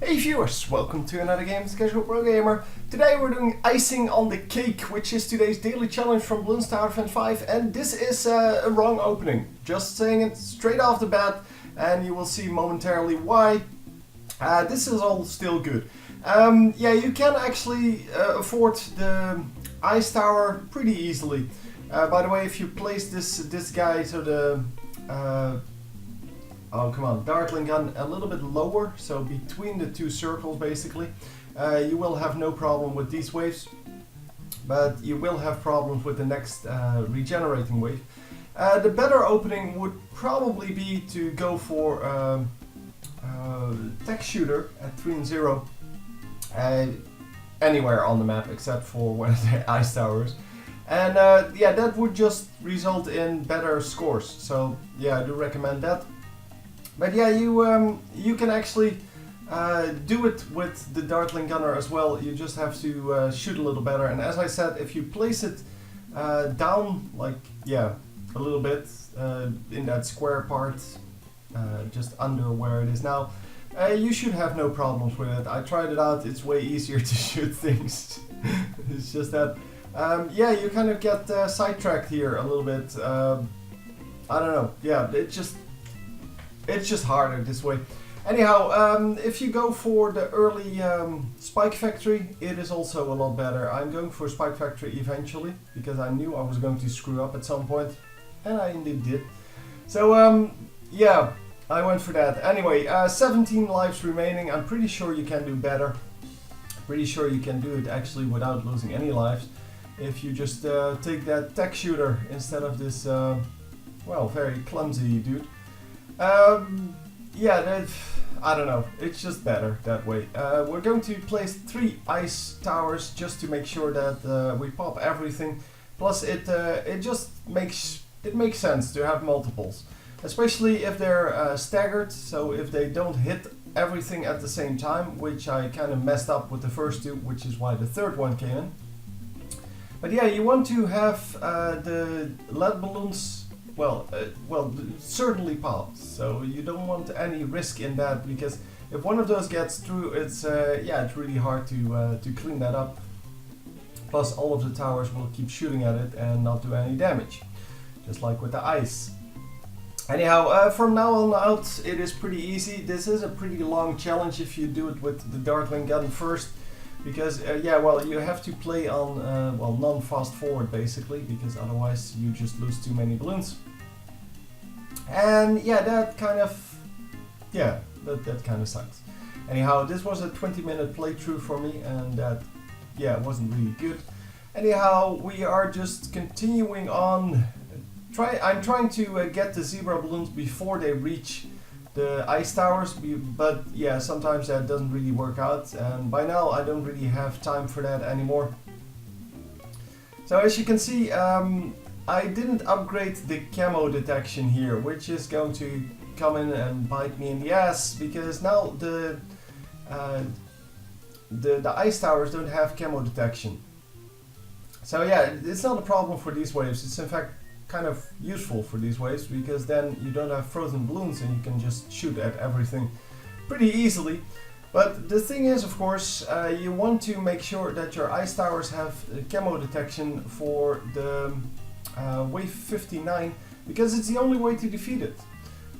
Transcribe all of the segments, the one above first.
Hey viewers, welcome to another game with Casual Pro Gamer. Today we're doing icing on the cake, which is today's daily challenge from Bloons BTD5, and this is a wrong opening. Just saying it straight off the bat, and you will see momentarily why. This is all still good. Yeah, you can actually afford the ice tower pretty easily. By the way, if you place this guy, so the oh come on, Dartling gun a little bit lower, so between the two circles basically, you will have no problem with these waves, but you will have problems with the next regenerating wave. The better opening would probably be to go for tech shooter at 3 and 0 anywhere on the map except for one of the ice towers. And yeah, that would just result in better scores, so yeah, I do recommend that. But yeah, you can actually do it with the Dartling gunner as well. You just have to shoot a little better. And as I said, if you place it down, like, yeah, a little bit in that square part, just under where it is now, you should have no problems with it. I tried it out, it's way easier to shoot things. It's just that, yeah, you kind of get sidetracked here a little bit. I don't know, yeah, it's just harder this way. Anyhow, if you go for the early Spike Factory, it is also a lot better. I'm going for Spike Factory eventually, because I knew I was going to screw up at some point, and I indeed did. So, yeah, I went for that. Anyway, 17 lives remaining. I'm pretty sure you can do better. Pretty sure you can do it actually without losing any lives. If you just take that tech shooter instead of this, well, very clumsy dude. Yeah, I don't know, it's just better that way. We're going to place 3 ice towers just to make sure that we pop everything. Plus it just makes sense to have multiples, especially if they're staggered, so if they don't hit everything at the same time, which I kind of messed up with the first 2, which is why the third one came in. But yeah, you want to have the lead balloons, well, certainly popped, so you don't want any risk in that, because if one of those gets through, it's yeah, it's really hard to clean that up. Plus, all of the towers will keep shooting at it and not do any damage, just like with the ice. Anyhow, from now on out, it is pretty easy. This is a pretty long challenge if you do it with the Dartling gun first, because yeah, well, you have to play on well, non-fast forward basically, because otherwise you just lose too many balloons. And yeah, that kind of, yeah, that kind of sucks. Anyhow, this was a 20-minute playthrough for me, and that, yeah, wasn't really good. Anyhow, we are just continuing on. I'm trying to get the zebra balloons before they reach the ice towers, but yeah, sometimes that doesn't really work out, and by now I don't really have time for that anymore. So as you can see, I didn't upgrade the camo detection here, which is going to come in and bite me in the ass, because now the ice towers don't have camo detection. So yeah, it's not a problem for these waves. It's in fact kind of useful for these waves, because then you don't have frozen balloons and you can just shoot at everything pretty easily. But the thing is, of course, you want to make sure that your ice towers have camo detection for the wave 59, because it's the only way to defeat it.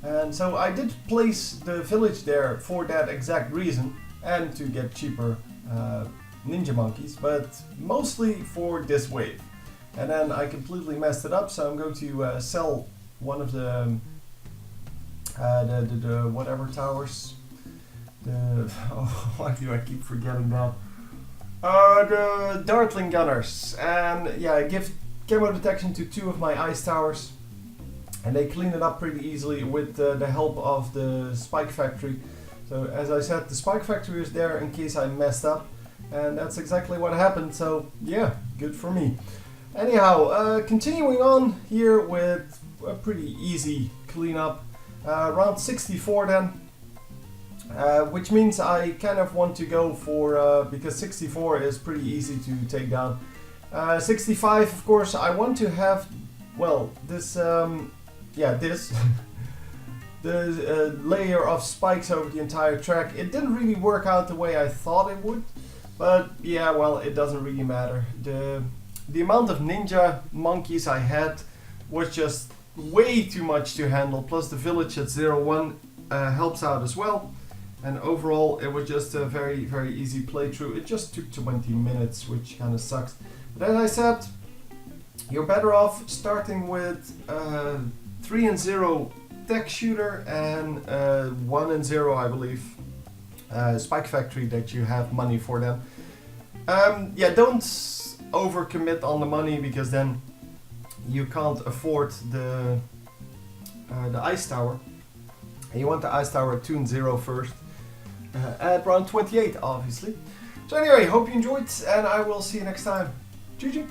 And so I did place the village there for that exact reason, and to get cheaper ninja monkeys, but mostly for this wave. And then I completely messed it up, so I'm going to sell one of the whatever towers. Oh, why do I keep forgetting that? The Dartling gunners, and yeah, I give camo detection to 2 of my ice towers, and they clean it up pretty easily with the help of the Spike Factory. So as I said, the Spike Factory is there in case I messed up, and that's exactly what happened, so yeah, good for me. Anyhow, continuing on here with a pretty easy cleanup, round 64 then, which means I kind of want to go for, because 64 is pretty easy to take down. 65, of course, I want to have, well, this, yeah, this. layer of spikes over the entire track. It didn't really work out the way I thought it would, but yeah, well, it doesn't really matter. The amount of ninja monkeys I had was just way too much to handle, plus the village at 0-1 helps out as well. And overall, it was just a very, very easy playthrough. It just took 20 minutes, which kind of sucks. But as I said, you're better off starting with 3-0 tech shooter and 1-0, I believe, spike factory that you have money for them. Yeah, don't overcommit on the money, because then you can't afford the ice tower. And you want the ice tower at 2-0 first. At round 28, obviously. So anyway, hope you enjoyed, and I will see you next time. GG!